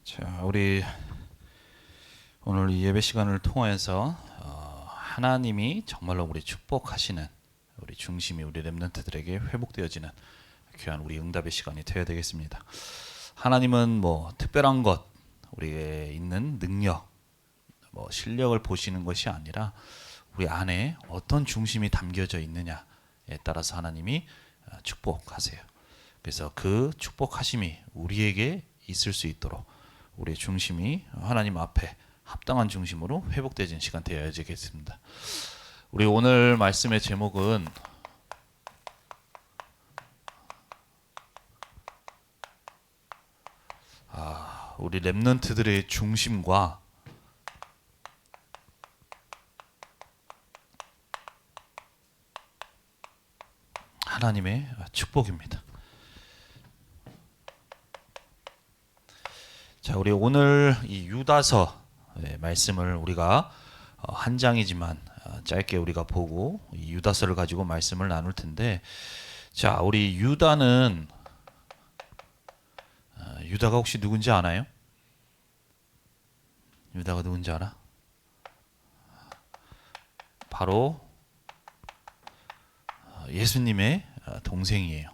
자, 우리 오늘 이 예배 시간을 통해서 하나님이 정말로 우리 축복하시는 우리 중심이 우리 렘넌트들에게 회복되어지는 귀한 우리 응답의 시간이 되어야 되겠습니다. 하나님은 뭐 특별한 것, 우리에 있는 능력, 뭐 실력을 보시는 것이 아니라 우리 안에 어떤 중심이 담겨져 있느냐에 따라서 하나님이 축복하세요. 그래서 그 축복하심이 우리에게 있을 수 있도록 우리의 중심이 하나님 앞에 합당한 중심으로 회복되는 시간 되어야 되겠습니다. 우리 오늘 말씀의 제목은 우리 렘넌트들의 중심과 하나님의 축복입니다. 자, 우리 오늘 이 유다서 말씀을 우리가 한 장이지만 짧게 우리가 보고 이 유다서를 가지고 말씀을 나눌 텐데, 자, 우리 유다는 유다가 혹시 누군지 아나요? 유다가 누군지 알아? 바로 예수님의 동생이에요.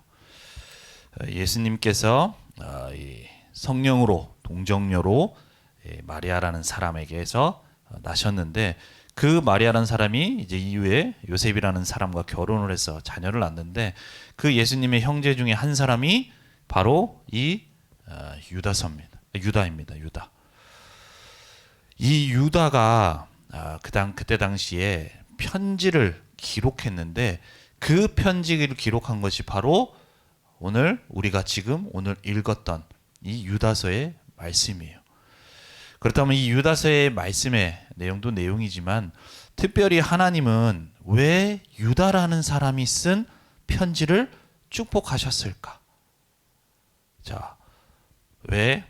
예수님께서 이 성령으로 동정녀로 마리아라는 사람에게서 나셨는데, 그 마리아라는 사람이 이제 이후에 요셉이라는 사람과 결혼을 해서 자녀를 낳는데, 그 예수님의 형제 중에 한 사람이 바로 이 유다입니다. 유다. 이 유다가 그때 당시에 편지를 기록했는데, 그 편지를 기록한 것이 바로 오늘 우리가 지금 오늘 읽었던 이 유다서의 말씀이에요. 그렇다면 이 유다서의 말씀의 내용도 내용이지만, 특별히 하나님은 왜 유다라는 사람이 쓴 편지를 축복하셨을까? 자, 왜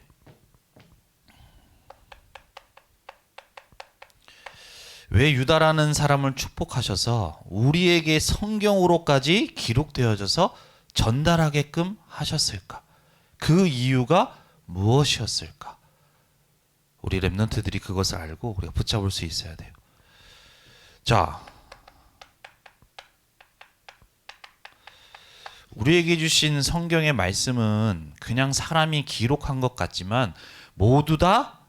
유다라는 사람을 축복하셔서 우리에게 성경으로까지 기록되어져서 전달하게끔 하셨을까? 그 이유가 무엇이었을까? 우리 렘넌트들이 그것을 알고 우리가 붙잡을 수 있어야 돼요. 자, 우리에게 주신 성경의 말씀은 그냥 사람이 기록한 것 같지만 모두 다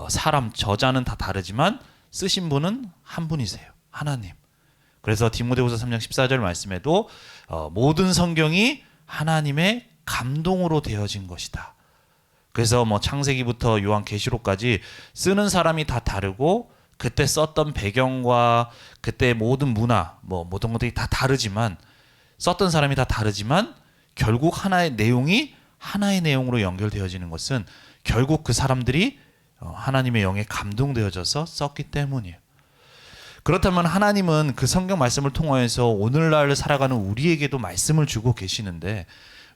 사람, 저자는 다 다르지만 쓰신 분은 한 분이세요. 하나님. 그래서 디모데후서 3장 14절 말씀에도 모든 성경이 하나님의 감동으로 되어진 것이다. 그래서 뭐 창세기부터 요한계시록까지 쓰는 사람이 다 다르고, 그때 썼던 배경과 그때 모든 문화, 뭐 모든 것들이 다 다르지만, 썼던 사람이 다 다르지만 결국 하나의 내용이 하나의 내용으로 연결되어지는 것은 결국 그 사람들이 하나님의 영에 감동되어져서 썼기 때문이에요. 그렇다면 하나님은 그 성경 말씀을 통해서 오늘날 살아가는 우리에게도 말씀을 주고 계시는데,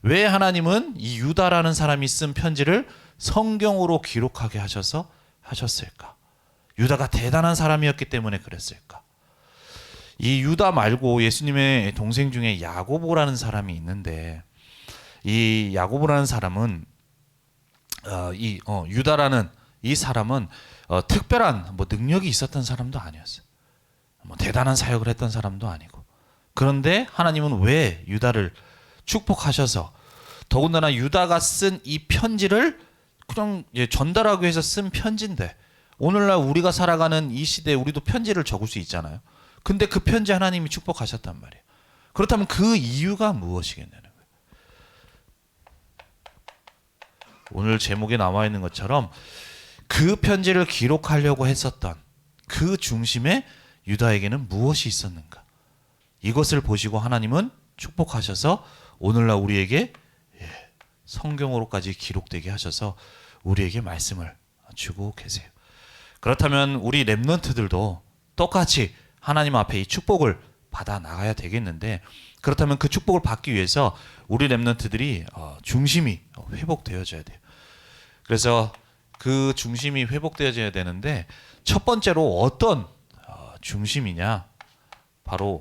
왜 하나님은 이 유다라는 사람이 쓴 편지를 성경으로 기록하게 하셨을까? 유다가 대단한 사람이었기 때문에 그랬을까? 이 유다 말고 예수님의 동생 중에 야고보라는 사람이 있는데, 이 야고보라는 사람은 유다라는 이 사람은 특별한 뭐 능력이 있었던 사람도 아니었어요. 뭐 대단한 사역을 했던 사람도 아니고. 그런데 하나님은 왜 유다를 축복하셔서, 더군다나 유다가 쓴 이 편지를 그냥 전달하기 위해서 쓴 편지인데, 오늘날 우리가 살아가는 이 시대에 우리도 편지를 적을 수 있잖아요. 근데 그 편지 하나님이 축복하셨단 말이에요. 그렇다면 그 이유가 무엇이겠냐는 거예요. 오늘 제목에 나와 있는 것처럼 그 편지를 기록하려고 했었던 그 중심에 유다에게는 무엇이 있었는가? 이것을 보시고 하나님은 축복하셔서 오늘날 우리에게 성경으로까지 기록되게 하셔서 우리에게 말씀을 주고 계세요. 그렇다면 우리 렘넌트들도 똑같이 하나님 앞에 이 축복을 받아 나가야 되겠는데, 그렇다면 그 축복을 받기 위해서 우리 렘넌트들이 중심이 회복되어져야 돼요. 그래서 그 중심이 회복되어져야 되는데, 첫 번째로 어떤 중심이냐? 바로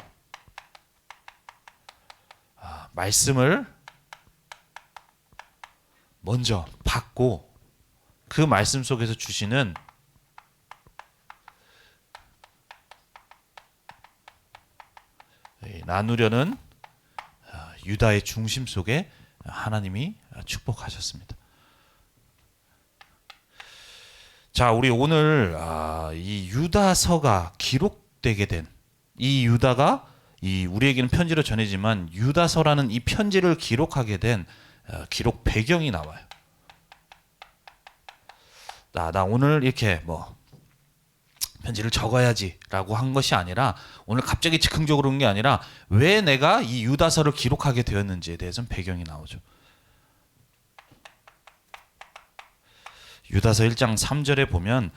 말씀을 먼저 받고 그 말씀 속에서 주시는 나누려는 유다의 중심 속에 하나님이 축복하셨습니다. 자, 우리 오늘 이 유다서가 기록되게 된 이 유다가 우리에게는 편지로 전해지만 유다서라는 이 편지를 기록하게 된 기록 배경이 나와요. 나 오늘 이렇게 편지를 적어야지라고 한 것이 아니라 오늘 갑자기 즉흥적으로 온 게 아니라 왜 내가 이 유다서를 기록하게 되었는지에 대해서는 배경이 나오죠. 유다서 1장 3절에 보면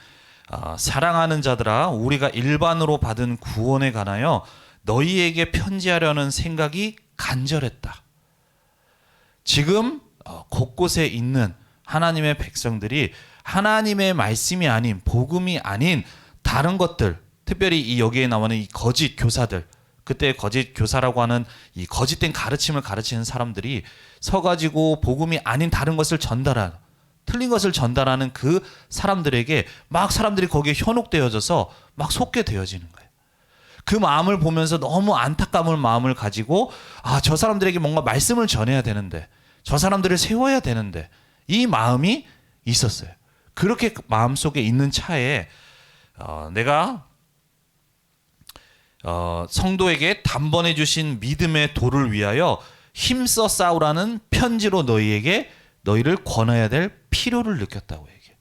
사랑하는 자들아 우리가 일반으로 받은 구원에 관하여 너희에게 편지하려는 생각이 간절했다. 지금 곳곳에 있는 하나님의 백성들이 하나님의 말씀이 아닌 복음이 아닌 다른 것들, 특별히 이 여기에 나오는 이 거짓 교사들, 그때 거짓 교사라고 하는 이 거짓된 가르침을 가르치는 사람들이 서가지고 복음이 아닌 다른 것을 전달하는, 틀린 것을 전달하는 그 사람들에게 막 사람들이 거기에 현혹되어져서 막 속게 되어지는 거예요. 그 마음을 보면서 너무 안타까운 마음을 가지고 저 사람들에게 뭔가 말씀을 전해야 되는데, 저 사람들을 세워야 되는데, 이 마음이 있었어요. 그렇게 마음속에 있는 차에 내가 성도에게 단번에 주신 믿음의 도를 위하여 힘써 싸우라는 편지로 너희를 권해야 될 필요를 느꼈다고 얘기해요.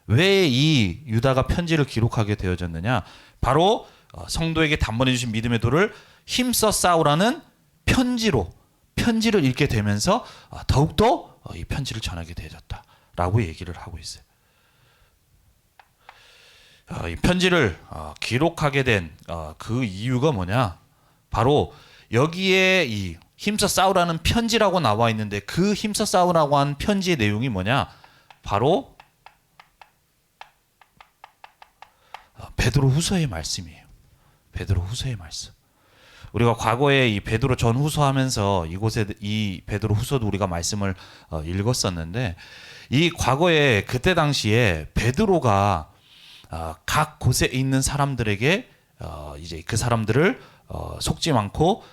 왜 이 유다가 편지를 기록하게 되어졌느냐? 바로 성도에게 단번에 주신 믿음의 도를 힘써 싸우라는 편지를 읽게 되면서 더욱더 이 편지를 전하게 되어졌다라고 얘기를 하고 있어요. 이 편지를 기록하게 된 그 이유가 뭐냐? 바로 여기에 이 힘써 싸우라는 편지라고 나와 있는데 그 힘써 싸우라고 한 편지의 내용이 뭐냐? 바로 베드로 후서의 말씀이에요. 베드로 후서의 말씀. 우리가 과거에 이 베드로 전후서 하면서 이곳에 이 베드로 후서도 우리가 말씀을 읽었었는데, 이 과거에 그때 당시에 베드로가 각 곳에 있는 사람들에게 이제 그 사람들을 속지 않고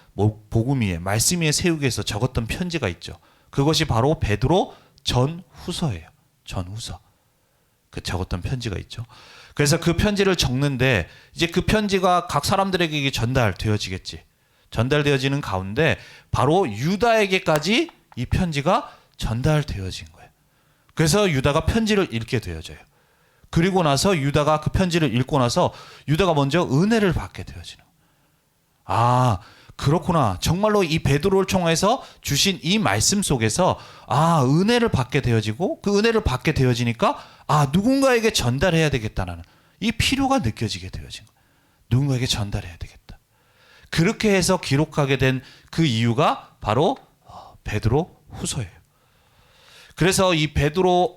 복음 위에 말씀 위에 세우기 위해서 적었던 편지가 있죠. 그것이 바로 베드로 전후서예요. 전후서. 그 적었던 편지가 있죠. 그래서 그 편지를 적는데 이제 그 편지가 각 사람들에게 전달되어지겠지. 전달되어지는 가운데 바로 유다에게까지 이 편지가 전달되어진 거예요. 그래서 유다가 편지를 읽게 되어져요. 그리고 나서 유다가 그 편지를 읽고 나서 유다가 먼저 은혜를 받게 되어지는 거예요. 그렇구나. 정말로 이 베드로를 통해서 주신 이 말씀 속에서 은혜를 받게 되어지고 그 은혜를 받게 되어지니까 누군가에게 전달해야 되겠다는 이 필요가 느껴지게 되어진 거예요. 누군가에게 전달해야 되겠다. 그렇게 해서 기록하게 된 그 이유가 바로 베드로 후서예요. 그래서 이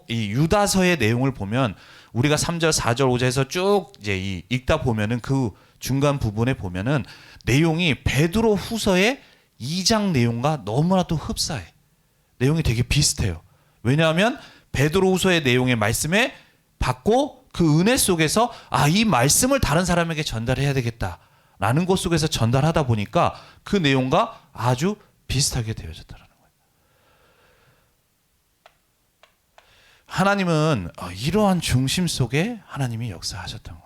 유다서의 내용을 보면 우리가 3절, 4절, 5절에서 쭉 이제 읽다 보면은 그 중간 부분에 보면은 내용이 베드로 후서의 2장 내용과 너무나도 흡사해. 내용이 되게 비슷해요. 왜냐하면 베드로 후서의 내용의 말씀에 받고 그 은혜 속에서 이 말씀을 다른 사람에게 전달해야 되겠다라는 것 속에서 전달하다 보니까 그 내용과 아주 비슷하게 되어졌다는 거예요. 하나님은 이러한 중심 속에 하나님이 역사하셨던 거예요.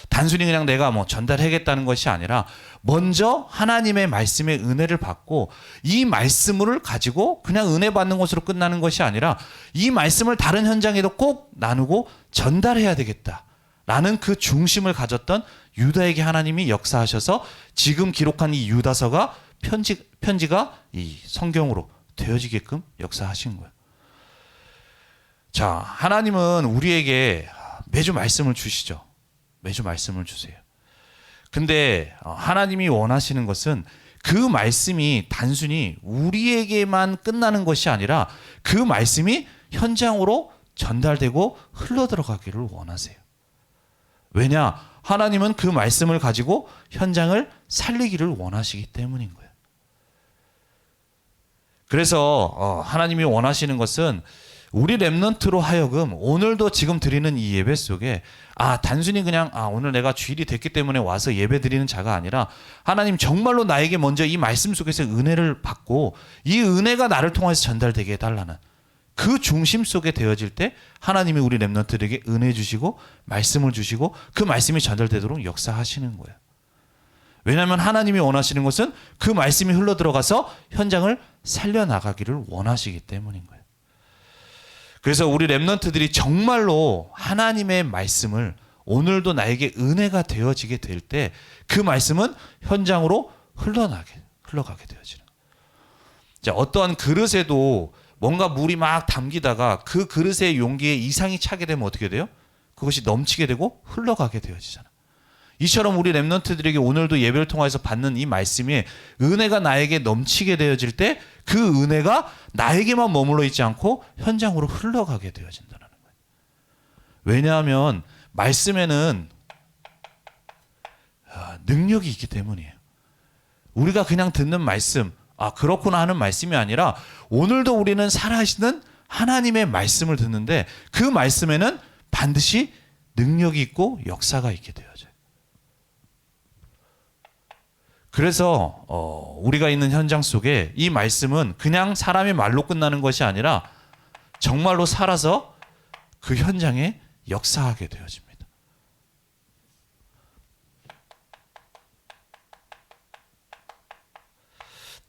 단순히 그냥 내가 전달하겠다는 것이 아니라 먼저 하나님의 말씀의 은혜를 받고 이 말씀을 가지고 그냥 은혜 받는 것으로 끝나는 것이 아니라 이 말씀을 다른 현장에도 꼭 나누고 전달해야 되겠다라는 그 중심을 가졌던 유다에게 하나님이 역사하셔서 지금 기록한 이 유다서가 편지가 이 성경으로 되어지게끔 역사하신 거예요. 자, 하나님은 우리에게 매주 말씀을 주시죠. 매주 말씀을 주세요. 근데 하나님이 원하시는 것은 그 말씀이 단순히 우리에게만 끝나는 것이 아니라 그 말씀이 현장으로 전달되고 흘러들어가기를 원하세요. 왜냐? 하나님은 그 말씀을 가지고 현장을 살리기를 원하시기 때문인 거예요. 그래서 하나님이 원하시는 것은 우리 렘넌트로 하여금 오늘도 지금 드리는 이 예배 속에 단순히 그냥 오늘 내가 주일이 됐기 때문에 와서 예배 드리는 자가 아니라 하나님 정말로 나에게 먼저 이 말씀 속에서 은혜를 받고 이 은혜가 나를 통해서 전달되게 해달라는 그 중심 속에 되어질 때 하나님이 우리 렘넌트들에게 은혜 주시고 말씀을 주시고 그 말씀이 전달되도록 역사하시는 거예요. 왜냐하면 하나님이 원하시는 것은 그 말씀이 흘러들어가서 현장을 살려나가기를 원하시기 때문인 거예요. 그래서 우리 렘넌트들이 정말로 하나님의 말씀을 오늘도 나에게 은혜가 되어지게 될 때 그 말씀은 현장으로 흘러가게 되어지는 거예요. 자, 어떠한 그릇에도 뭔가 물이 막 담기다가 그 그릇의 용기에 이상이 차게 되면 어떻게 돼요? 그것이 넘치게 되고 흘러가게 되어지잖아요. 이처럼 우리 렘넌트들에게 오늘도 예배를 통해서 받는 이 말씀이 은혜가 나에게 넘치게 되어질 때 그 은혜가 나에게만 머물러 있지 않고 현장으로 흘러가게 되어진다는 거예요. 왜냐하면 말씀에는 능력이 있기 때문이에요. 우리가 그냥 듣는 말씀, 그렇구나 하는 말씀이 아니라 오늘도 우리는 살아계시는 하나님의 말씀을 듣는데 그 말씀에는 반드시 능력이 있고 역사가 있게 되어져요. 그래서 우리가 있는 현장 속에 이 말씀은 그냥 사람의 말로 끝나는 것이 아니라 정말로 살아서 그 현장에 역사하게 되어집니다.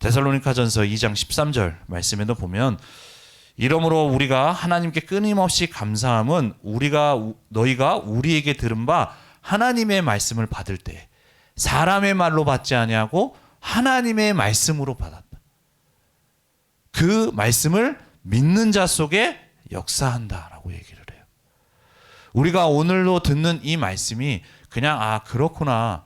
데살로니가전서 2장 13절 말씀에도 보면 이러므로 우리가 하나님께 끊임없이 감사함은 너희가 우리에게 들은 바 하나님의 말씀을 받을 때 사람의 말로 받지 아니하고 하나님의 말씀으로 받았다. 그 말씀을 믿는 자 속에 역사한다라고 얘기를 해요. 우리가 오늘로 듣는 이 말씀이 그냥 그렇구나라고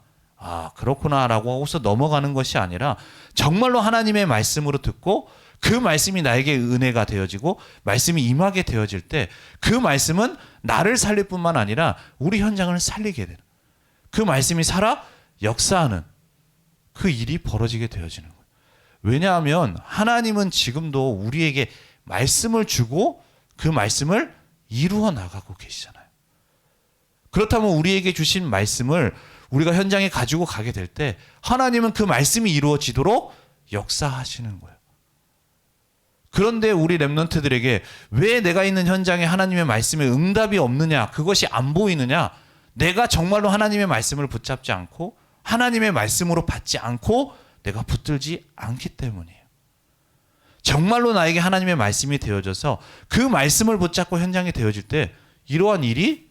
하고서 넘어가는 것이 아니라 정말로 하나님의 말씀으로 듣고 그 말씀이 나에게 은혜가 되어지고 말씀이 임하게 되어질 때 그 말씀은 나를 살릴 뿐만 아니라 우리 현장을 살리게 되는 그 말씀이 살아 역사하는 그 일이 벌어지게 되어지는 거예요. 왜냐하면 하나님은 지금도 우리에게 말씀을 주고 그 말씀을 이루어 나가고 계시잖아요. 그렇다면 우리에게 주신 말씀을 우리가 현장에 가지고 가게 될 때 하나님은 그 말씀이 이루어지도록 역사하시는 거예요. 그런데 우리 렘넌트들에게 왜 내가 있는 현장에 하나님의 말씀에 응답이 없느냐, 그것이 안 보이느냐, 내가 정말로 하나님의 말씀을 붙잡지 않고 하나님의 말씀으로 받지 않고 내가 붙들지 않기 때문이에요. 정말로 나에게 하나님의 말씀이 되어져서 그 말씀을 붙잡고 현장에 되어질 때 이러한 일이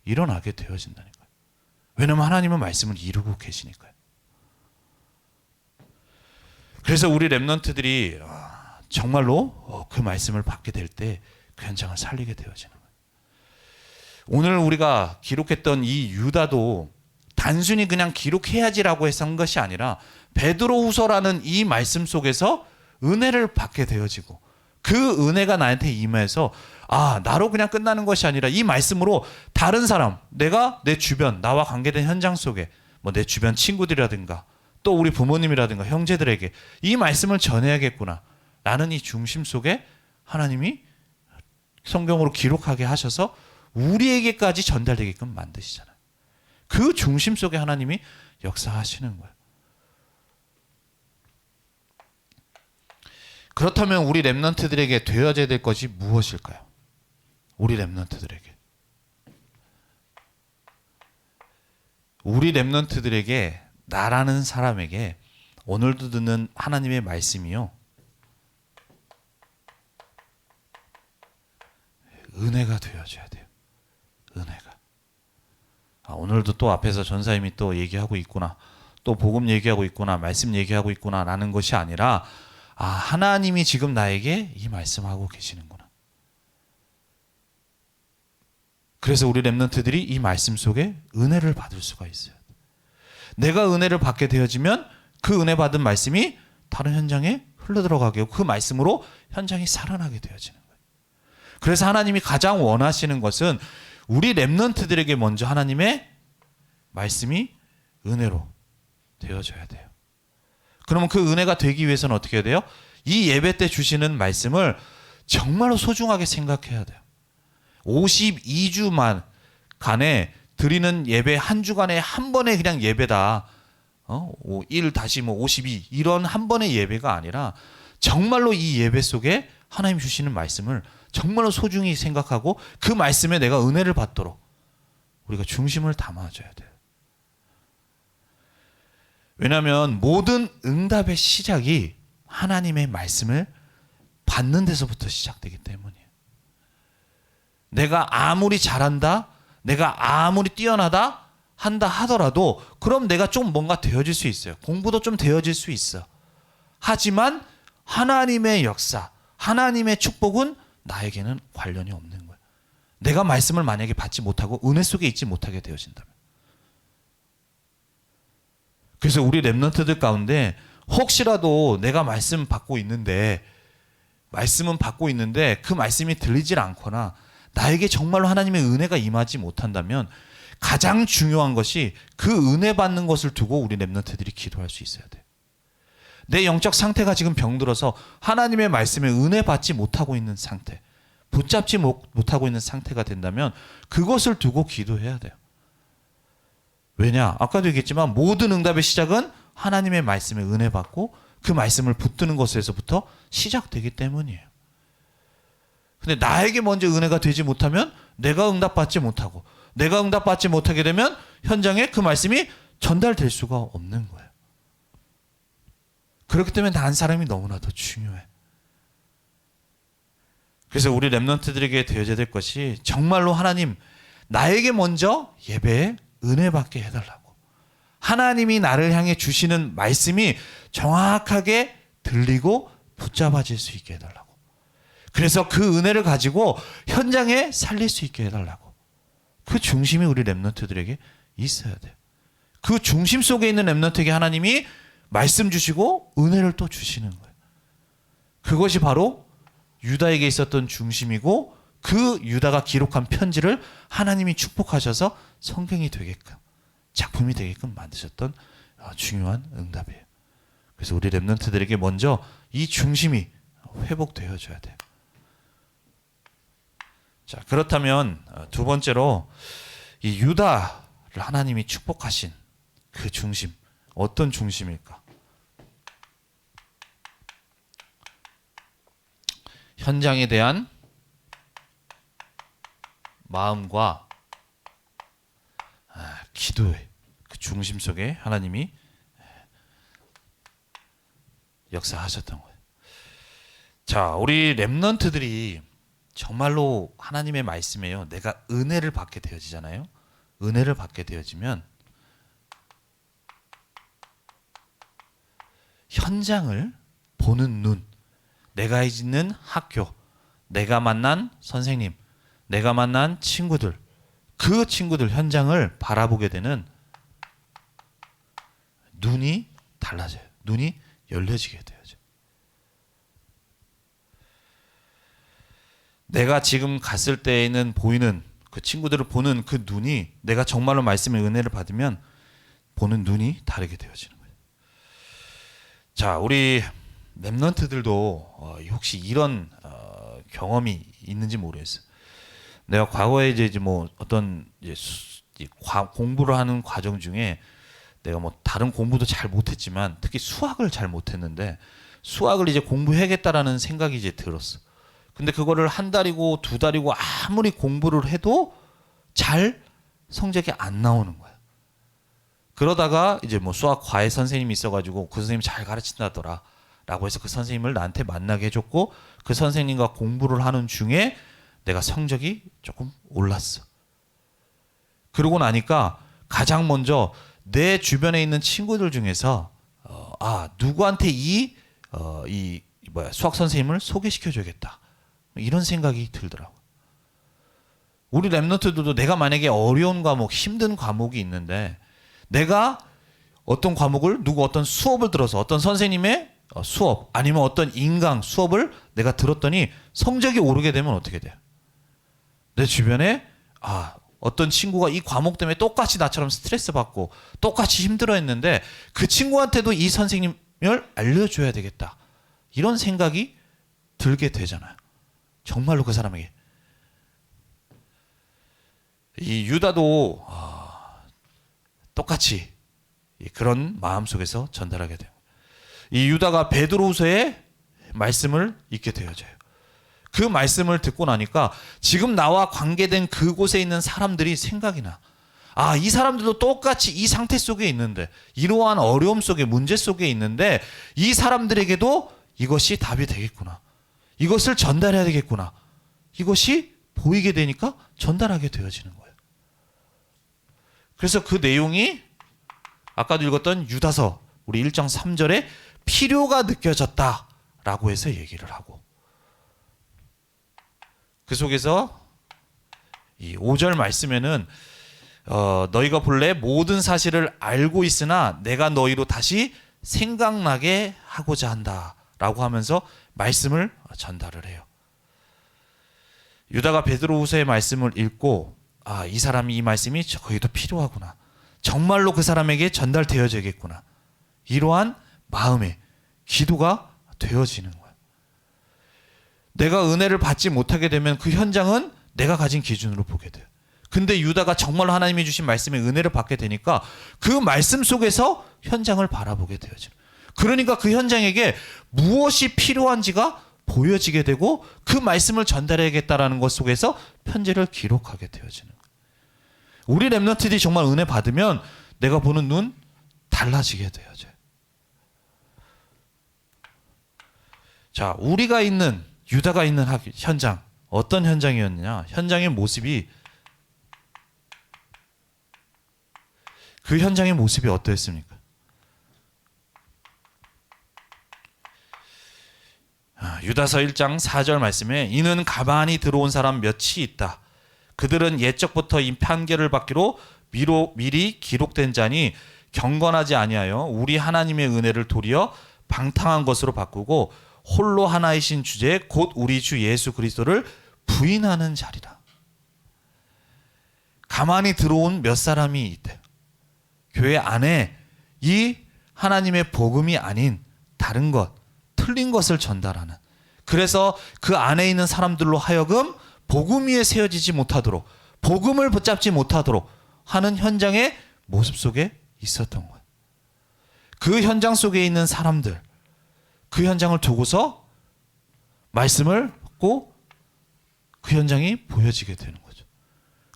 일어나게 되어진다는 거예요. 왜냐하면 하나님은 말씀을 이루고 계시니까요. 그래서 우리 렘넌트들이 정말로 그 말씀을 받게 될 때 그 현장을 살리게 되어지는 거예요. 오늘 우리가 기록했던 이 유다도 단순히 그냥 기록해야지라고 해서 한 것이 아니라 베드로후서라는 이 말씀 속에서 은혜를 받게 되어지고 그 은혜가 나한테 임해서 나로 그냥 끝나는 것이 아니라 이 말씀으로 다른 사람, 내가 내 주변, 나와 관계된 현장 속에 내 주변 친구들이라든가 또 우리 부모님이라든가 형제들에게 이 말씀을 전해야겠구나 라는 이 중심 속에 하나님이 성경으로 기록하게 하셔서 우리에게까지 전달되게끔 만드시잖아요. 그 중심 속에 하나님이 역사하시는 거예요. 그렇다면 우리 렘넌트들에게 되어져야 될 것이 무엇일까요? 우리 렘넌트들에게 나라는 사람에게 오늘도 듣는 하나님의 말씀이요, 은혜가 되어져야 돼요. 은혜가. 오늘도 또 앞에서 전사님이 또 얘기하고 있구나, 또 복음 얘기하고 있구나, 말씀 얘기하고 있구나 라는 것이 아니라 하나님이 지금 나에게 이 말씀하고 계시는구나. 그래서 우리 렘넌트들이 이 말씀 속에 은혜를 받을 수가 있어요. 내가 은혜를 받게 되어지면 그 은혜 받은 말씀이 다른 현장에 흘러들어가게 하고 그 말씀으로 현장이 살아나게 되어지는 거예요. 그래서 하나님이 가장 원하시는 것은 우리 렘넌트들에게 먼저 하나님의 말씀이 은혜로 되어져야 돼요. 그러면 그 은혜가 되기 위해서는 어떻게 해야 돼요? 이 예배 때 주시는 말씀을 정말로 소중하게 생각해야 돼요. 52주만 간에 드리는 예배 한 주간에 한 번에 그냥 예배다. 1 다시 52 이런 한 번의 예배가 아니라 정말로 이 예배 속에 하나님 주시는 말씀을 정말로 소중히 생각하고 그 말씀에 내가 은혜를 받도록 우리가 중심을 담아줘야 돼요. 왜냐하면 모든 응답의 시작이 하나님의 말씀을 받는 데서부터 시작되기 때문이에요. 내가 아무리 잘한다, 내가 아무리 뛰어나다 한다 하더라도 그럼 내가 좀 뭔가 되어질 수 있어요. 공부도 좀 되어질 수 있어. 하지만 하나님의 역사, 하나님의 축복은 나에게는 관련이 없는 거예요. 내가 말씀을 만약에 받지 못하고 은혜 속에 있지 못하게 되어진다면. 그래서 우리 렘넌트들 가운데 혹시라도 내가 말씀 받고 있는데 말씀은 받고 있는데 그 말씀이 들리질 않거나 나에게 정말로 하나님의 은혜가 임하지 못한다면 가장 중요한 것이 그 은혜 받는 것을 두고 우리 렘넌트들이 기도할 수 있어야 돼요. 내 영적 상태가 지금 병들어서 하나님의 말씀에 은혜 받지 못하고 있는 상태, 붙잡지 못하고 있는 상태가 된다면 그것을 두고 기도해야 돼요. 왜냐? 아까도 얘기했지만 모든 응답의 시작은 하나님의 말씀에 은혜 받고 그 말씀을 붙드는 것에서부터 시작되기 때문이에요. 근데 나에게 먼저 은혜가 되지 못하면 내가 응답받지 못하고 내가 응답받지 못하게 되면 현장에 그 말씀이 전달될 수가 없는 거예요. 그렇기 때문에 난 사람이 너무나 더 중요해. 그래서 우리 렘넌트들에게 되어져야 될 것이 정말로 하나님 나에게 먼저 예배에 은혜 받게 해달라고. 하나님이 나를 향해 주시는 말씀이 정확하게 들리고 붙잡아질 수 있게 해달라고. 그래서 그 은혜를 가지고 현장에 살릴 수 있게 해달라고. 그 중심이 우리 렘넌트들에게 있어야 돼요. 그 중심 속에 있는 렘넌트에게 하나님이 말씀 주시고 은혜를 또 주시는 거예요. 그것이 바로 유다에게 있었던 중심이고 그 유다가 기록한 편지를 하나님이 축복하셔서 성경이 되게끔 작품이 되게끔 만드셨던 중요한 응답이에요. 그래서 우리 렘넌트들에게 먼저 이 중심이 회복되어져야 돼요. 자, 그렇다면 두 번째로 이 유다를 하나님이 축복하신 그 중심, 어떤 중심일까? 현장에 대한 마음과 기도의 그 중심 속에 하나님이 역사하셨던 거예요. 자, 우리 렘넌트들이 정말로 하나님의 말씀에요. 내가 은혜를 받게 되어지잖아요. 은혜를 받게 되어지면 현장을 보는 눈, 내가 있는 학교, 내가 만난 선생님, 내가 만난 친구들, 그 친구들 현장을 바라보게 되는 눈이 달라져요. 눈이 열려지게 되어져. 내가 지금 갔을 때에는 보이는 그 친구들을 보는 그 눈이 내가 정말로 말씀의 은혜를 받으면 보는 눈이 다르게 되어지는 거예요. 자, 우리 렘넌트들도 혹시 이런 경험이 있는지 모르겠어요. 내가 과거에 이제 뭐 어떤 공부를 하는 과정 중에 내가 뭐 다른 공부도 잘 못했지만 특히 수학을 잘 못했는데 수학을 이제 공부해야겠다라는 생각이 이제 들었어. 근데 그거를 한 달이고 두 달이고 아무리 공부를 해도 잘 성적이 안 나오는 거야. 그러다가 이제 뭐 수학 과외 선생님이 있어가지고 그 선생님이 잘 가르친다더라 라고 해서 그 선생님을 나한테 만나게 해줬고 그 선생님과 공부를 하는 중에 내가 성적이 조금 올랐어. 그러고 나니까 가장 먼저 내 주변에 있는 친구들 중에서 누구한테 수학 선생님을 소개시켜줘야겠다. 이런 생각이 들더라고. 우리 렘넌트들도 내가 만약에 어려운 과목, 힘든 과목이 있는데 내가 어떤 과목을 어떤 수업을 들어서 어떤 선생님의 수업 아니면 어떤 인강 수업을 내가 들었더니 성적이 오르게 되면 어떻게 돼요? 내 주변에 어떤 친구가 이 과목 때문에 똑같이 나처럼 스트레스 받고 똑같이 힘들어했는데 그 친구한테도 이 선생님을 알려줘야 되겠다. 이런 생각이 들게 되잖아요. 정말로 그 사람에게. 이 유다도 똑같이 그런 마음 속에서 전달하게 돼요. 이 유다가 베드로후서의 말씀을 읽게 되어져요. 그 말씀을 듣고 나니까 지금 나와 관계된 그곳에 있는 사람들이 생각이 나. 이 사람들도 똑같이 이 상태 속에 있는데, 이러한 어려움 속에, 문제 속에 있는데, 이 사람들에게도 이것이 답이 되겠구나. 이것을 전달해야 되겠구나. 이것이 보이게 되니까 전달하게 되어지는 거예요. 그래서 그 내용이 아까도 읽었던 유다서 우리 1장 3절에 필요가 느껴졌다라고 해서 얘기를 하고, 그 속에서 이 5절 말씀에는 너희가 본래 모든 사실을 알고 있으나 내가 너희로 다시 생각나게 하고자 한다라고 하면서 말씀을 전달을 해요. 유다가 베드로후서의 말씀을 읽고 이 사람이 이 말씀이 저희도 필요하구나. 정말로 그 사람에게 전달되어져야겠구나. 이러한 마음의 기도가 되어지는 거예요. 내가 은혜를 받지 못하게 되면 그 현장은 내가 가진 기준으로 보게 돼요. 근데 유다가 정말로 하나님이 주신 말씀에 은혜를 받게 되니까 그 말씀 속에서 현장을 바라보게 되어져요. 그러니까 그 현장에게 무엇이 필요한지가 보여지게 되고 그 말씀을 전달해야겠다라는 것 속에서 편지를 기록하게 되어지는 거예요. 우리 렘넌트들이 정말 은혜 받으면 내가 보는 눈 달라지게 되어져요. 자, 우리가 있는, 유다가 있는 현장, 어떤 현장이었느냐? 현장의 모습이, 그 현장의 모습이 어떠했습니까? 유다서 1장 4절 말씀에 이는 가만히 들어온 사람 몇이 있다. 그들은 옛적부터 이 판결을 받기로 미리 기록된 자니 경건하지 아니하여 우리 하나님의 은혜를 도리어 방탕한 것으로 바꾸고 홀로 하나이신 주제 곧 우리 주 예수 그리스도를 부인하는 자리라. 가만히 들어온 몇 사람이 있대요. 교회 안에 이 하나님의 복음이 아닌 다른 것, 틀린 것을 전달하는, 그래서 그 안에 있는 사람들로 하여금 복음 위에 세워지지 못하도록, 복음을 붙잡지 못하도록 하는 현장의 모습 속에 있었던 거예요. 그 현장 속에 있는 사람들, 그 현장을 두고서 말씀을 받고 그 현장이 보여지게 되는 거죠.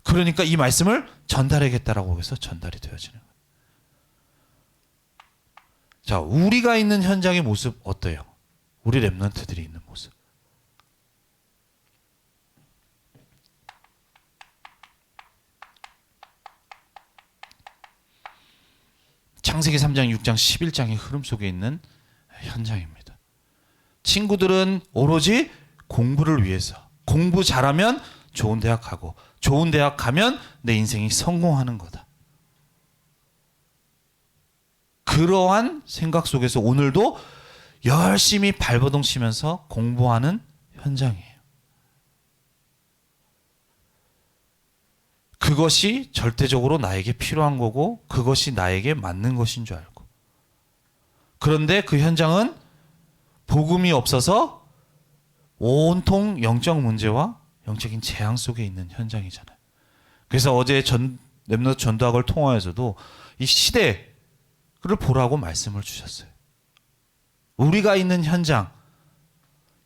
그러니까 이 말씀을 전달하겠다라고 해서 전달이 되어지는 거예요. 자, 우리가 있는 현장의 모습 어때요? 우리 렘넌트들이 있는 모습. 창세기 3장, 6장, 11장의 흐름 속에 있는 현장입니다. 친구들은 오로지 공부를 위해서, 공부 잘하면 좋은 대학 가고, 좋은 대학 가면 내 인생이 성공하는 거다. 그러한 생각 속에서 오늘도 열심히 발버둥 치면서 공부하는 현장이에요. 그것이 절대적으로 나에게 필요한 거고 그것이 나에게 맞는 것인 줄 알고, 그런데 그 현장은 복음이 없어서 온통 영적 문제와 영적인 재앙 속에 있는 현장이잖아요. 그래서 어제 렘넌트 전도학을 통하여서도 이 시대를 보라고 말씀을 주셨어요. 우리가 있는 현장,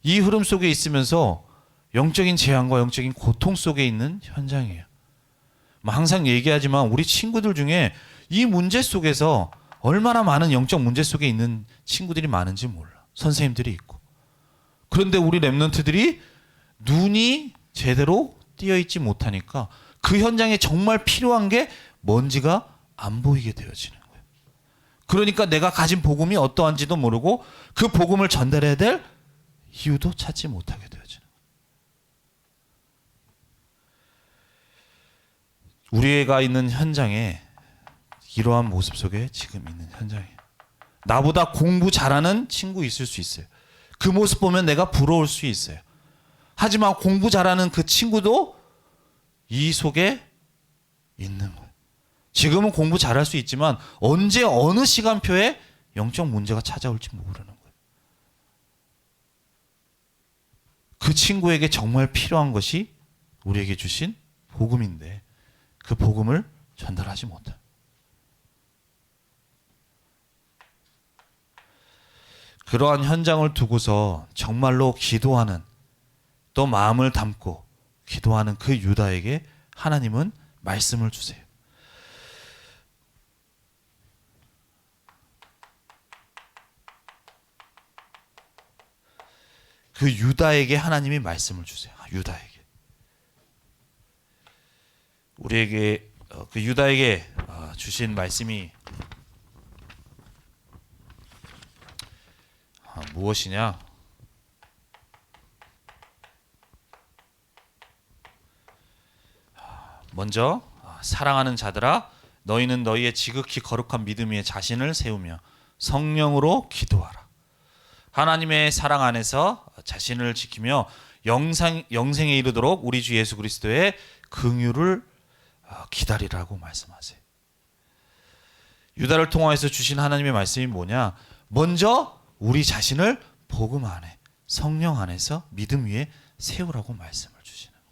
이 흐름 속에 있으면서 영적인 재앙과 영적인 고통 속에 있는 현장이에요. 항상 얘기하지만 우리 친구들 중에 이 문제 속에서 얼마나 많은 영적 문제 속에 있는 친구들이 많은지 몰라. 선생님들이 있고. 그런데 우리 렘넌트들이 눈이 제대로 띄어있지 못하니까 그 현장에 정말 필요한 게 뭔지가 안 보이게 되어지는 거예요. 그러니까 내가 가진 복음이 어떠한지도 모르고 그 복음을 전달해야 될 이유도 찾지 못하게 되어지는 거예요. 우리가 있는 현장에 이러한 모습 속에 지금 있는 현장이에요. 나보다 공부 잘하는 친구 있을 수 있어요. 그 모습 보면 내가 부러울 수 있어요. 하지만 공부 잘하는 그 친구도 이 속에 있는 거예요. 지금은 공부 잘할 수 있지만 언제 어느 시간표에 영적 문제가 찾아올지 모르는 거예요. 그 친구에게 정말 필요한 것이 우리에게 주신 복음인데 그 복음을 전달하지 못해. 그러한 현장을 두고서 정말로 기도하는, 또 마음을 담고 기도하는 그 유다에게 하나님은 말씀을 주세요. 그 유다에게 하나님이 말씀을 주세요. 유다에게. 우리에게 그 유다에게 주신 말씀이 무엇이냐? 먼저 사랑하는 자들아 너희는 너희의 지극히 거룩한 믿음 위에 자신을 세우며 성령으로 기도하라. 하나님의 사랑 안에서 자신을 지키며 영생에 이르도록 우리 주 예수 그리스도의 긍휼을 기다리라고 말씀하세요. 유다를 통하여서 주신 하나님의 말씀이 뭐냐? 먼저 우리 자신을 복음 안에, 성령 안에서 믿음 위에 세우라고 말씀을 주시는 거예요.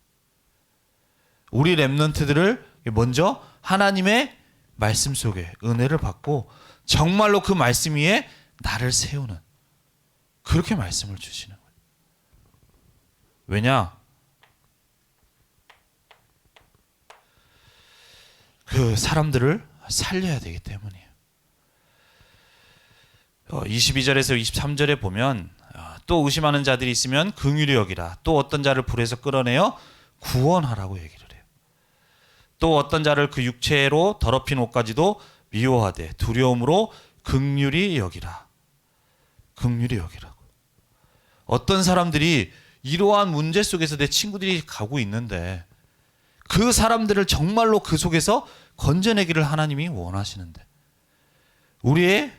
우리 렘넌트들을 먼저 하나님의 말씀 속에 은혜를 받고 정말로 그 말씀 위에 나를 세우는, 그렇게 말씀을 주시는 거예요. 왜냐? 그 사람들을 살려야 되기 때문이에요. 22절에서 23절에 보면 또 의심하는 자들이 있으면 긍휼히 여기라. 또 어떤 자를 불에서 끌어내어 구원하라고 얘기를 해요. 또 어떤 자를 그 육체로 더럽힌 옷까지도 미워하되 두려움으로 긍휼히 여기라. 긍휼히 여기라고. 어떤 사람들이 이러한 문제 속에서 내 친구들이 가고 있는데 그 사람들을 정말로 그 속에서 건져내기를 하나님이 원하시는데 우리의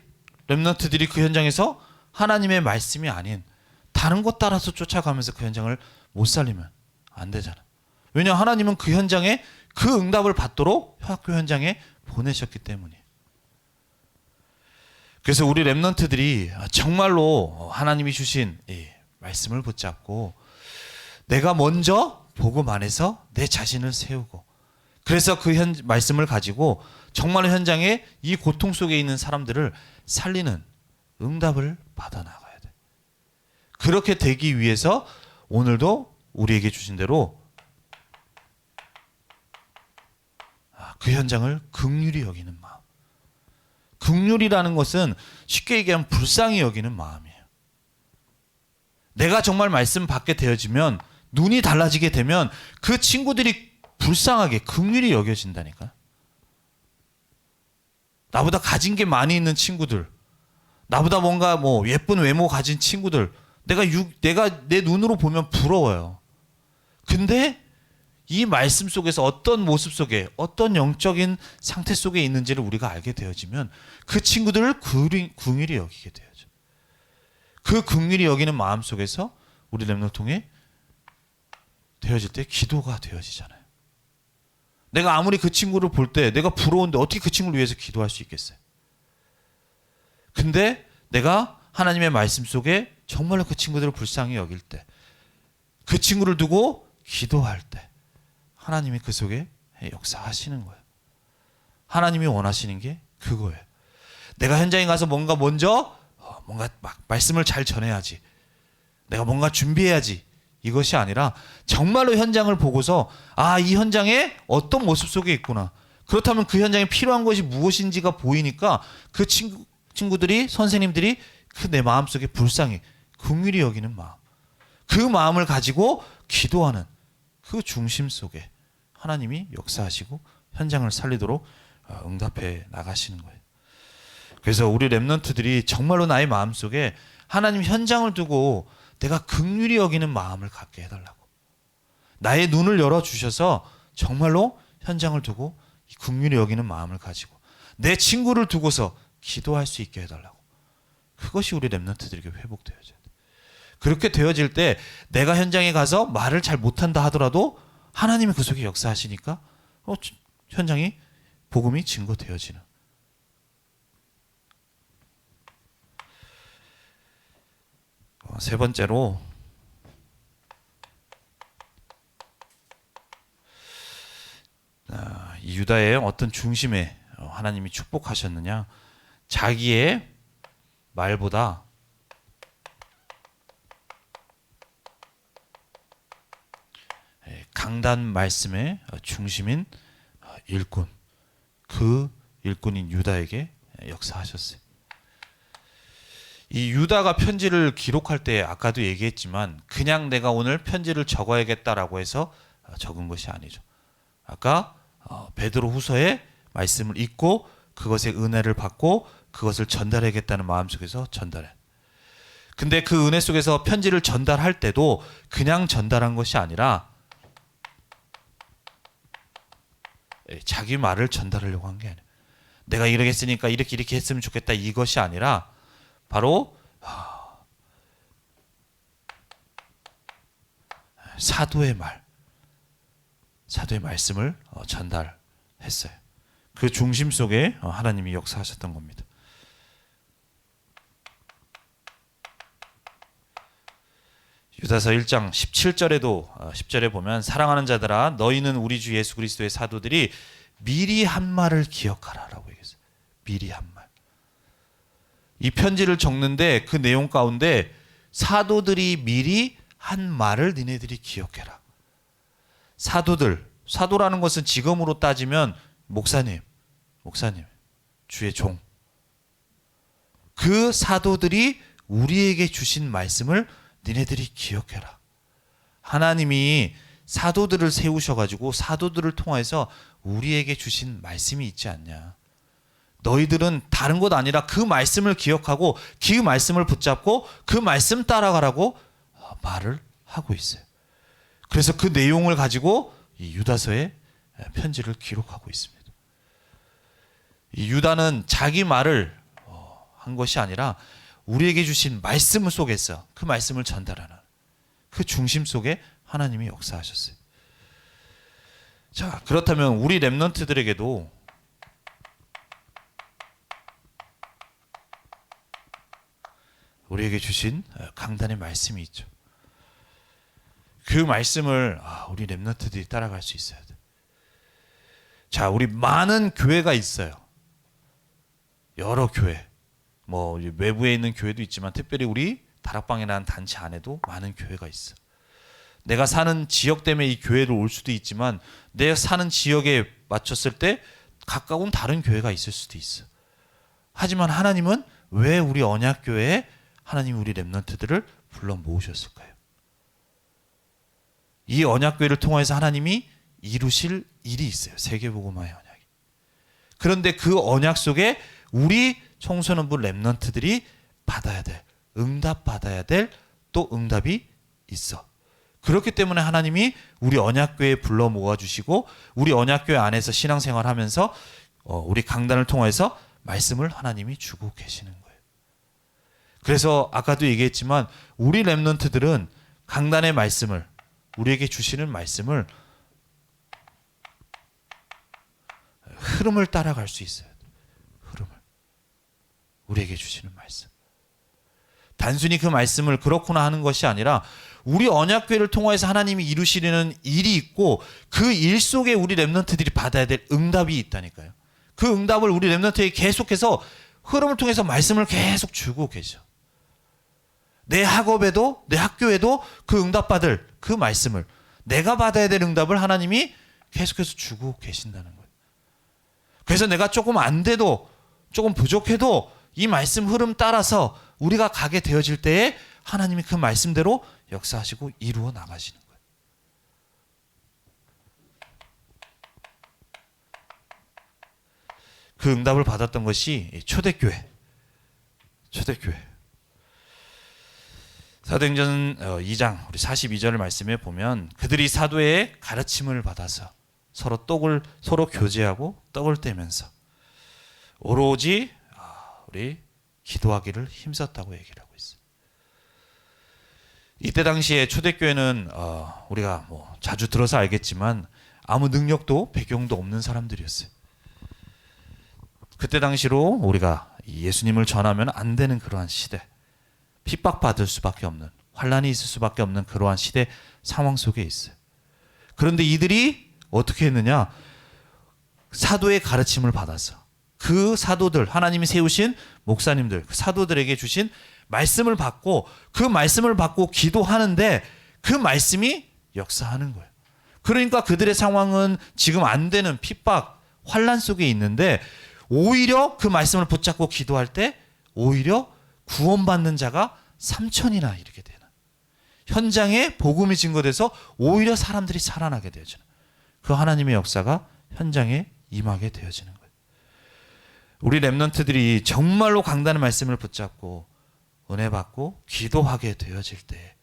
렘넌트들이 그 현장에서 하나님의 말씀이 아닌 다른 것 따라서 쫓아가면서 그 현장을 못 살리면 안 되잖아. 왜냐, 하나님은 그 현장에 그 응답을 받도록 학교 현장에 보내셨기 때문이에요. 그래서 우리 렘넌트들이 정말로 하나님이 주신 이 말씀을 붙잡고 내가 먼저 복음 안에서 내 자신을 세우고 그래서 그 말씀을 가지고 정말 현장에 이 고통 속에 있는 사람들을 살리는 응답을 받아 나가야 돼. 그렇게 되기 위해서 오늘도 우리에게 주신 대로 그 현장을 긍휼히 여기는 마음. 긍휼이라는 것은 쉽게 얘기하면 불쌍히 여기는 마음이에요. 내가 정말 말씀 받게 되어지면 눈이 달라지게 되면 그 친구들이 불쌍하게 긍휼히 여겨진다니까. 나보다 가진 게 많이 있는 친구들, 나보다 뭔가 뭐 예쁜 외모 가진 친구들, 내가 내 눈으로 보면 부러워요. 근데 이 말씀 속에서 어떤 모습 속에 어떤 영적인 상태 속에 있는지를 우리가 알게 되어지면 그 친구들을 긍휼히 여기게 되어져. 그 긍휼히 여기는 마음 속에서 우리 렘넌트 통해 되어질 때 기도가 되어지잖아요. 내가 아무리 그 친구를 볼 때 내가 부러운데 어떻게 그 친구를 위해서 기도할 수 있겠어요? 근데 내가 하나님의 말씀 속에 정말로 그 친구들을 불쌍히 여길 때, 그 친구를 두고 기도할 때 하나님이 그 속에 역사하시는 거예요. 하나님이 원하시는 게 그거예요. 내가 현장에 가서 뭔가 먼저 뭔가 막 말씀을 잘 전해야지, 내가 뭔가 준비해야지, 이것이 아니라 정말로 현장을 보고서 이 현장에 어떤 모습 속에 있구나. 그렇다면 그 현장에 필요한 것이 무엇인지가 보이니까 그 친구들이, 선생님들이 그 내 마음속에 불쌍히 긍휼히 여기는 마음, 그 마음을 가지고 기도하는 그 중심 속에 하나님이 역사하시고 현장을 살리도록 응답해 나가시는 거예요. 그래서 우리 렘넌트들이 정말로 나의 마음속에 하나님 현장을 두고 내가 긍휼히 여기는 마음을 갖게 해달라고. 나의 눈을 열어주셔서 정말로 현장을 두고 긍휼히 여기는 마음을 가지고 내 친구를 두고서 기도할 수 있게 해달라고. 그것이 우리 렘넌트들에게 회복되어져야 돼. 그렇게 되어질 때 내가 현장에 가서 말을 잘 못한다 하더라도 하나님이 그 속에 역사하시니까 현장이 복음이 증거되어지는. 세 번째로 유다의 어떤 중심에 하나님이 축복하셨느냐? 자기의 말보다 강단 말씀의 중심인 일꾼, 그 일꾼인 유다에게 역사하셨어요. 이 유다가 편지를 기록할 때 아까도 얘기했지만 그냥 내가 오늘 편지를 적어야겠다라고 해서 적은 것이 아니죠. 아까 베드로 후서에 말씀을 읽고 그것의 은혜를 받고 그것을 전달하겠다는 마음속에서 전달해. 근데 그 은혜 속에서 편지를 전달할 때도 그냥 전달한 것이 아니라 자기 말을 전달하려고 한 게 아니에요. 내가 이렇게 했으니까 이렇게 했으면 좋겠다 이것이 아니라 바로 사도의 말씀을 전달했어요. 그 중심 속에 하나님이 역사하셨던 겁니다. 유다서 1장 17절에도 10절에 보면 사랑하는 자들아 너희는 우리 주 예수 그리스도의 사도들이 미리 한 말을 기억하라라고 얘기했어요. 미리 한 말. 이 편지를 적는데 그 내용 가운데 사도들이 미리 한 말을 니네들이 기억해라. 사도라는 것은 직업으로 따지면 목사님, 주의 종. 그 사도들이 우리에게 주신 말씀을 니네들이 기억해라. 하나님이 사도들을 세우셔가지고 사도들을 통해서 우리에게 주신 말씀이 있지 않냐. 너희들은 다른 것 아니라 그 말씀을 기억하고 그 말씀을 붙잡고 그 말씀 따라가라고 말을 하고 있어요. 그래서 그 내용을 가지고 이 유다서에 편지를 기록하고 있습니다. 이 유다는 자기 말을 한 것이 아니라 우리에게 주신 말씀 속에서 그 말씀을 전달하는 그 중심 속에 하나님이 역사하셨어요. 자, 그렇다면 우리 렘넌트들에게도 우리에게 주신 강단의 말씀이 있죠. 그 말씀을 우리 렘넌트들이 따라갈 수 있어야 돼. 자, 우리 많은 교회가 있어요. 여러 교회. 뭐 외부에 있는 교회도 있지만 특별히 우리 다락방이라는 단체 안에도 많은 교회가 있어. 내가 사는 지역 때문에 이 교회를 올 수도 있지만 내가 사는 지역에 맞췄을 때 가까운 다른 교회가 있을 수도 있어. 하지만 하나님은 왜 우리 언약교회에 하나님이 우리 렘넌트들을 불러 모으셨을까요? 이 언약교회를 통해서 하나님이 이루실 일이 있어요. 세계복음화의 언약이. 그런데 그 언약 속에 우리 청소년부 렘넌트들이 받아야 될, 응답받아야 될 또 응답이 있어. 그렇기 때문에 하나님이 우리 언약교회에 불러 모아주시고 우리 언약교회 안에서 신앙생활하면서 우리 강단을 통해서 말씀을 하나님이 주고 계시는 거예요. 그래서 아까도 얘기했지만 우리 렘넌트들은 강단의 말씀을 우리에게 주시는 말씀을 흐름을 따라갈 수 있어요. 흐름을. 우리에게 주시는 말씀. 단순히 그 말씀을 그렇구나 하는 것이 아니라 우리 언약궤를 통해서 하나님이 이루시려는 일이 있고 그 일 속에 우리 렘넌트들이 받아야 될 응답이 있다니까요. 그 응답을 우리 렘넌트에게 계속해서 흐름을 통해서 말씀을 계속 주고 계셔. 내 학업에도 내 학교에도 그 응답받을 그 말씀을 내가 받아야 될 응답을 하나님이 계속해서 주고 계신다는 거예요. 그래서 내가 조금 안 돼도 조금 부족해도 이 말씀 흐름 따라서 우리가 가게 되어질 때에 하나님이 그 말씀대로 역사하시고 이루어 나가시는 거예요. 그 응답을 받았던 것이 초대교회. 사도행전 2장 우리 42절을 말씀해 보면 그들이 사도의 가르침을 받아서 서로 교제하고 떡을 떼면서 오로지 우리 기도하기를 힘썼다고 얘기를 하고 있어요. 이때 당시에 초대교회는 우리가 뭐 자주 들어서 알겠지만 아무 능력도 배경도 없는 사람들이었어요. 그때 당시로 우리가 예수님을 전하면 안 되는 그러한 시대, 핍박받을 수밖에 없는, 환난이 있을 수밖에 없는 그러한 시대 상황 속에 있어요. 그런데 이들이 어떻게 했느냐? 사도의 가르침을 받아서 그 사도들, 하나님이 세우신 목사님들, 그 사도들에게 주신 말씀을 받고 그 말씀을 받고 기도하는데 그 말씀이 역사하는 거예요. 그러니까 그들의 상황은 지금 안 되는 핍박, 환난 속에 있는데 오히려 그 말씀을 붙잡고 기도할 때 오히려 구원받는 자가 3,000이나 이렇게 되는, 현장에 복음이 증거돼서 오히려 사람들이 살아나게 되어지는 그 하나님의 역사가 현장에 임하게 되어지는 거예요. 우리 렘넌트들이 정말로 강단의 말씀을 붙잡고 은혜 받고 기도하게 되어질 때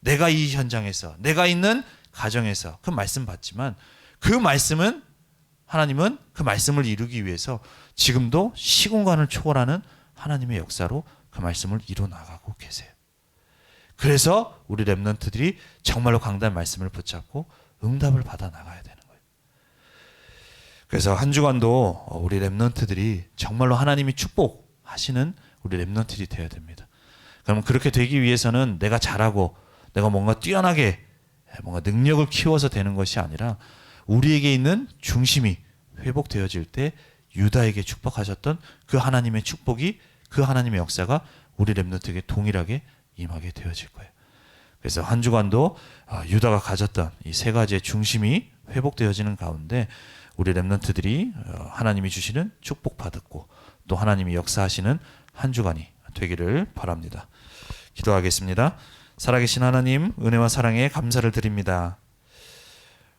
내가 이 현장에서, 내가 있는 가정에서 그 말씀 받지만 그 말씀은, 하나님은 그 말씀을 이루기 위해서 지금도 시공간을 초월하는 하나님의 역사로 그 말씀을 이루 나가고 계세요. 그래서 우리 렘넌트들이 정말로 강단 말씀을 붙잡고 응답을 받아 나가야 되는 거예요. 그래서 한 주간도 우리 렘넌트들이 정말로 하나님이 축복하시는 우리 렘넌트들이 되어야 됩니다. 그럼 그렇게 되기 위해서는 내가 잘하고 내가 뭔가 뛰어나게 뭔가 능력을 키워서 되는 것이 아니라 우리에게 있는 중심이 회복되어질 때 유다에게 축복하셨던 그 하나님의 축복이, 그 하나님의 역사가 우리 렘넌트에게 동일하게 임하게 되어질 거예요. 그래서 한 주간도 유다가 가졌던 이 세 가지의 중심이 회복되어지는 가운데 우리 렘넌트들이 하나님이 주시는 축복 받았고 또 하나님이 역사하시는 한 주간이 되기를 바랍니다. 기도하겠습니다. 살아계신 하나님, 은혜와 사랑에 감사를 드립니다.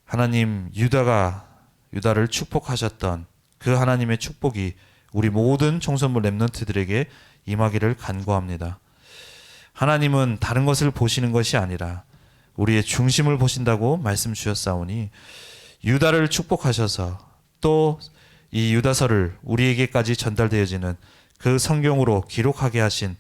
하나님, 유다를 축복하셨던 그 하나님의 축복이 우리 모든 청소년 렘넌트들에게 임하기를 간구합니다. 하나님은 다른 것을 보시는 것이 아니라 우리의 중심을 보신다고 말씀 주셨사오니 유다를 축복하셔서 또 이 유다서를 우리에게까지 전달되어지는 그 성경으로 기록하게 하신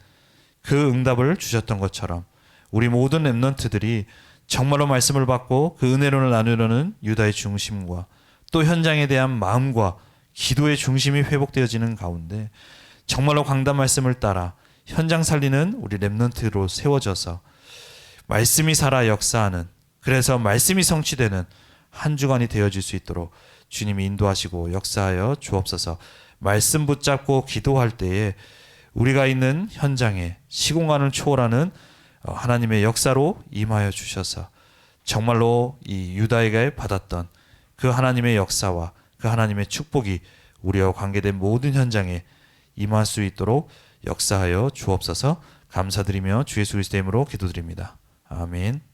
그 응답을 주셨던 것처럼 우리 모든 렘넌트들이 정말로 말씀을 받고 그 은혜론을 나누려는 유다의 중심과 또 현장에 대한 마음과 기도의 중심이 회복되어지는 가운데 정말로 강단 말씀을 따라 현장 살리는 우리 렘넌트로 세워져서 말씀이 살아 역사하는, 그래서 말씀이 성취되는 한 주간이 되어질 수 있도록 주님이 인도하시고 역사하여 주옵소서. 말씀 붙잡고 기도할 때에 우리가 있는 현장에 시공간을 초월하는 하나님의 역사로 임하여 주셔서 정말로 이 유다에게 받았던 그 하나님의 역사와 그 하나님의 축복이 우리와 관계된 모든 현장에 임할 수 있도록 역사하여 주옵소서. 감사드리며 주 예수 그리스도의 이름으로 기도드립니다. 아멘.